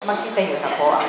Magsitayo na po ang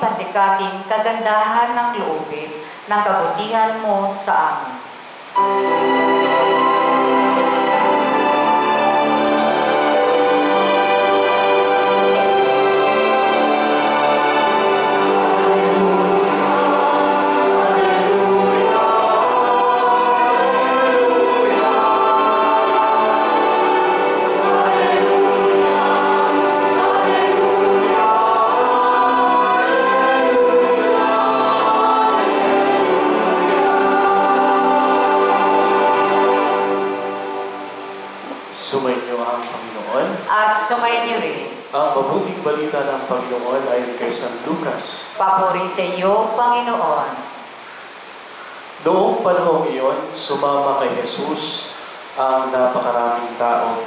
pasikating kagandahan ng loobin ng kabutihan mo sa amin. Sumainyo ang Panginoon. At sumainyo rin. Ang mabuting balita ng Panginoon ay kay San Lucas. Papuri sa iyo, Panginoon. Noong panahong iyon, sumama kay Jesus ang napakaraming tao.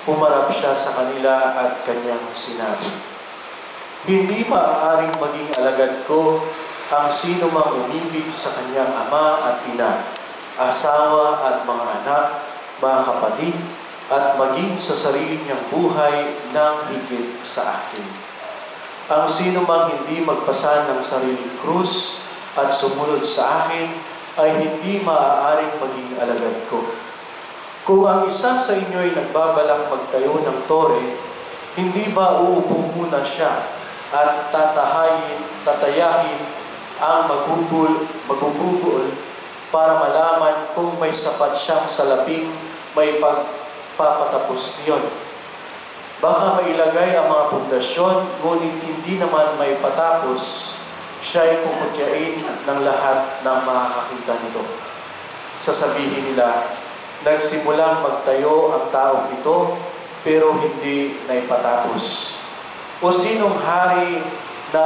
Pumarap siya sa kanila at kanyang sinabi, "Hindi maaaring maging alagad ko ang sino mang umibig sa kanyang ama at ina, asawa at mga anak, mga kapatid, at maging sa sarili niyang buhay ng higit sa akin. Ang sino mang hindi magpasan ng sariling krus at sumunod sa akin ay hindi maaaring maging alagad ko. Kung ang isa sa inyo ay nagbabalak magtayo ng tore, hindi ba uupo muna siya at tatayahin ang magugugol para malaman kung may sapat siyang salaping may pagpapatapos niyon? Baka mailagay ang mga pundasyon, ngunit hindi naman may patapos, siya ay puputyain ng lahat ng makakakita nito. Sasabihin nila, nagsimulang magtayo ang taong ito, pero hindi naipatapos. O sinong hari na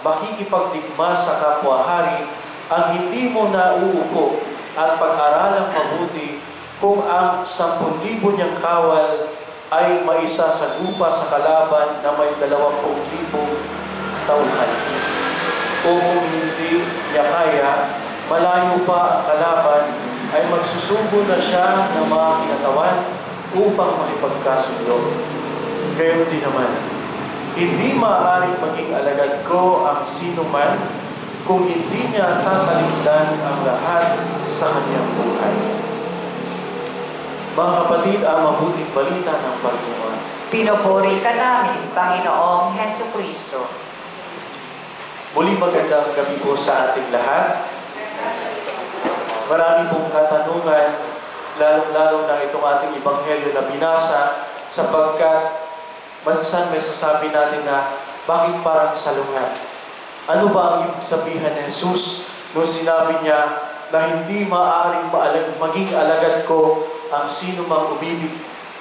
makikipagdigma sa kapwa-hari ang hindi mo nauupo at pag-aralang mabuti kung ang 10,000 niyang kawal ay maisa sa lupa sa kalaban na may 20,000 tauhan. O kung hindi niya kaya, malayo pa ang kalaban, ay magsusubo na siya ng mga kinatawan upang makipagkasundo. Gayon din naman, hindi maaaring maging alagad ko ang sino man kung hindi niya tatalikdan ang lahat sa kanyang buhay." Mga kapatid, ang mabuting balita ng Panginoon. Pinupuri ka namin, Panginoong Hesukristo. Muli magandang gabi po sa ating lahat. Marami pong katanungan, lalong-lalo na itong ating ebanghelyo na binasa, sapagkat may sasabi natin na bakit parang salungat? Ano ba ang ibig sabihin ni Jesus nung sinabi niya na hindi maaaring maging alagad ko ang sino mang umibig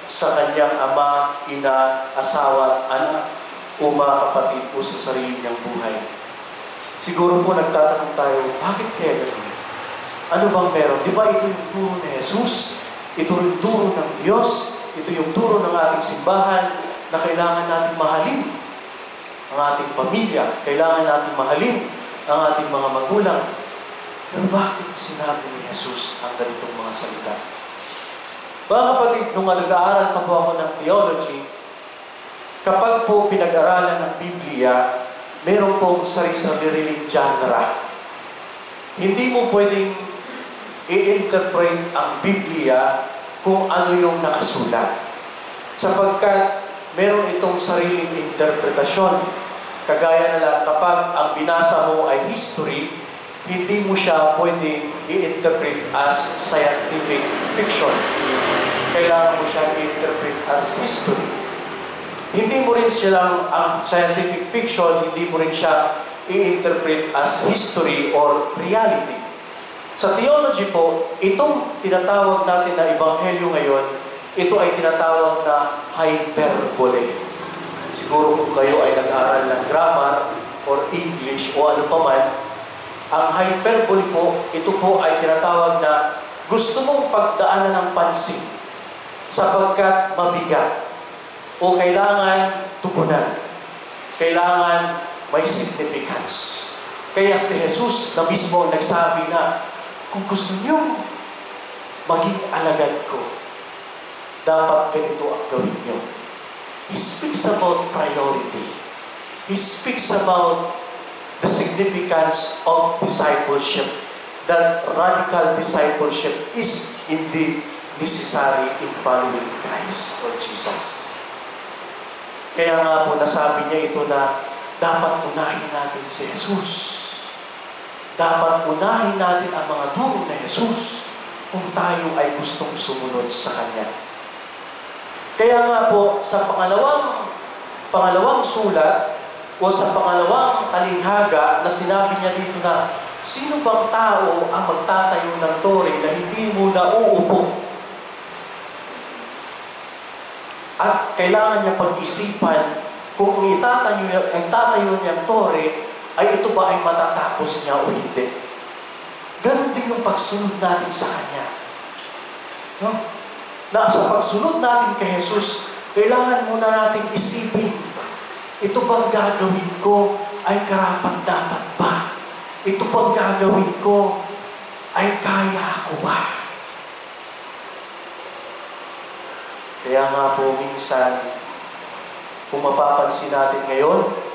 sa kanyang ama, ina, asawa, anak, o mga kapatid po sa sarili niyang buhay? Siguro po nagtatanong tayo, bakit kaya gano'n? Ano bang meron? Di ba ito yung turo ni Jesus? Ito yung turo ng Diyos? Ito yung turo ng ating simbahan na kailangan natin mahalin ang ating pamilya, kailangan natin mahalin ang ating mga magulang. Pero bakit sinabi ni Jesus ang ganitong mga salita? Mga kapatid, nung nag-aaral pa po ako ng theology, kapag po pinag-aralan ng Biblia, meron pong sarili-sariling genre. Hindi mo pwedeng i-interpret ang Biblia kung ano yung nakasulat. Sapagkat meron itong sariling interpretasyon. Kagaya na lang, kapag ang binasa mo ay history, hindi mo siya pwedeng i-interpret as scientific fiction. Kailangan mo siya i-interpret as history. Hindi mo rin silang ang scientific fiction, hindi mo rin siya i-interpret as history or reality. Sa theology po, itong tinatawag natin na ebanghelyo ngayon, ito ay tinatawag na hyperbole. Siguro kung kayo ay nag-aaral ng grammar or English o ano pa man, ang hyperbole po, ito po ay tinatawag na gusto mong pagdaanan ng pansin sapagkat mabigat o kailangan tugunan. Kailangan may significance. Kaya si Jesus na mismo nagsabi na, kung gusto niyo maging alagad ko, dapat ganito ang gawin niyo. He speaks about priority. He speaks about the significance of discipleship. That radical discipleship is indeed necessary in following Christ or Jesus. Kaya nga po nasabi niya ito na dapat unahin natin si Jesus. Dapat unahin natin ang mga turo na Jesus kung tayo ay gustong sumunod sa Kanya. Kaya nga po, sa pangalawang sulat o sa pangalawang talinghaga na sinabi niya dito na, sino bang tao ang magtatayo ng tore na hindi mo nauupo? At kailangan niya pag-isipan kung itatayo niyang tore, ay ito ba ay matatapos niya o hindi. Ganon din yung pagsunod natin sa Kanya. No? Na sa pagsunod natin kay Jesus, kailangan muna natin isipin, ito bang gagawin ko ay karapat-dapat ba? Ito bang gagawin ko ay kaya ko ba? Kaya nga po minsan, kung mapapansin natin ngayon,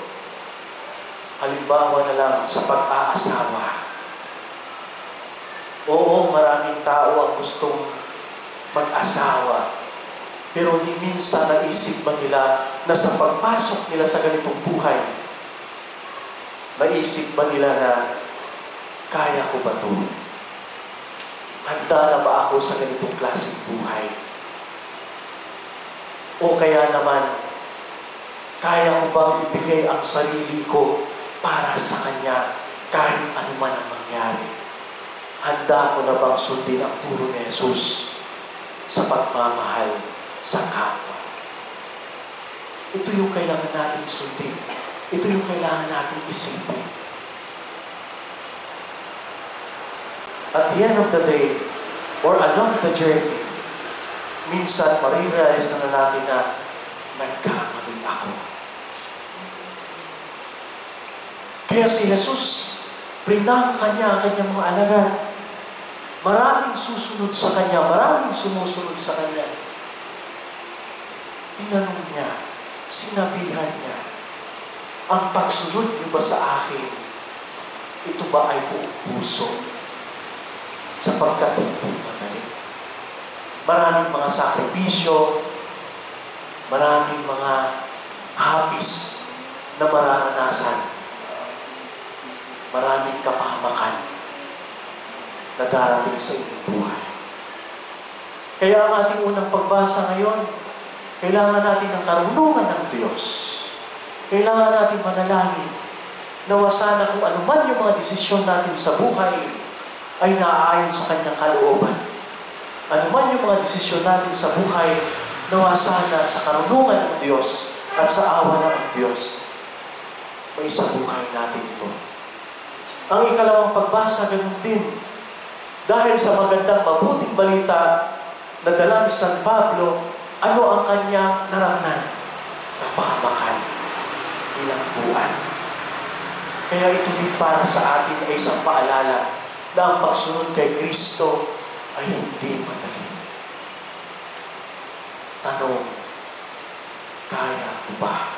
halimbawa na lang sa pag-aasawa. Oo, maraming tao ang gustong mag-asawa. Pero hindi minsan naisip ba nila na sa pagpasok nila sa ganitong buhay, naisip ba nila na, kaya ko ba ito? Handa na ba ako sa ganitong klaseng buhay? O kaya naman, kaya ko bang ibigay ang sarili ko para sa Kanya kahit ano man ang mangyari? Handa ko na bang sundin ang turo ni Jesus sa pagmamahal sa kapwa? Ito yung kailangan natin sundin. Ito yung kailangan natin isipin. At the end of the day, or along the journey, minsan marirealize na natin na nagkamali ako. Kaya si Jesus, prinangka niya ang kanyang mga alagad. Maraming susunod sa Kanya, maraming sumusunod sa Kanya. Tinanong niya, sinabihan niya, ang pagsunod niyo ba sa akin, ito ba ay buong puso? Sapagkat hindi madali. Maraming mga sakripisyo, maraming mga hapis na mararanasan. Maraming kapahamakan na darating sa inyong buhay. Kaya ang ating unang pagbasa ngayon, kailangan natin ng karunungan ng Diyos. Kailangan natin manalangin na sana kung ano man yung mga desisyon natin sa buhay ay naaayon sa Kanyang kalooban. Ano man yung mga desisyon natin sa buhay, nawa sana sa karunungan ng Diyos at sa awa ng Diyos, may sa buhay natin ito. Ang ikalawang pagbasa, ganun din. Dahil sa magandang mabuting balita na dala ni San Pablo, ano ang kanyang naramnan? Kapahamakan, ilang buwan. Kaya ito din para sa atin ay isang paalala na ang pagsunod kay Kristo ay hindi madali. Tanong, kaya ko ba?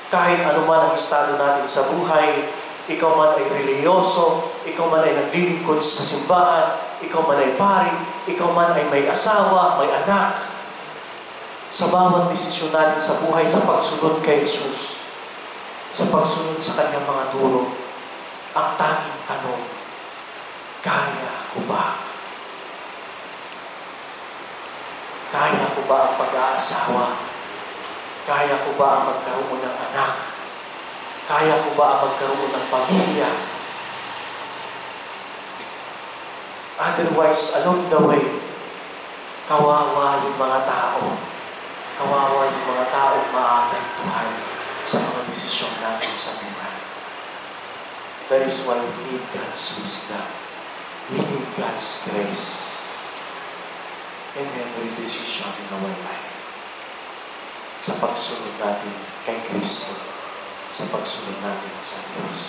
Kahit ano man ang estado natin sa buhay, ikaw man ay reliyoso, ikaw man ay naglilingkod sa simbahan, ikaw man ay pari, ikaw man ay may asawa, may anak, sa bawat desisyon natin sa buhay, sa pagsunod kay Jesus, sa pagsunod sa Kanyang mga turo, ang tanging tanong, kaya ko ba? Kaya ko ba ang pag-aasawa? Kaya ko ba ang magkaroon ng anak? Kaya ko ba ang magkaroon ng pamilya? Otherwise, along the way, kawawa yung mga tao. Kawawa yung mga tao maapektuhan sa mga desisyon natin sa buhay. That is why we need God's wisdom. We need God's grace in every decision in our life. Sa pagsunod natin kay Kristo, sa pagsunod natin sa Diyos.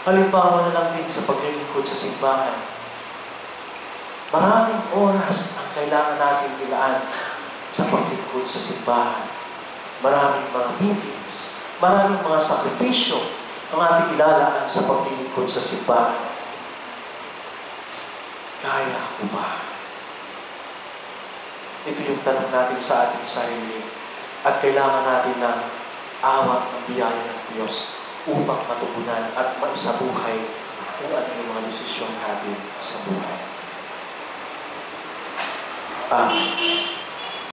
Halimbawa na lang din sa paglilingkod sa simbahan. Maraming oras ang kailangan natin ilaan sa paglilingkod sa simbahan. Maraming mga meetings, maraming mga sakripisyo ang ating ilalaan sa paglilingkod sa simbahan. Kaya ko ba? Ito yung tanong natin sa ating sarili at kailangan natin ng awat ng biyaya ng Diyos upang matugunan at maisabuhay kung ano yung mga desisyon natin sa buhay. Amen.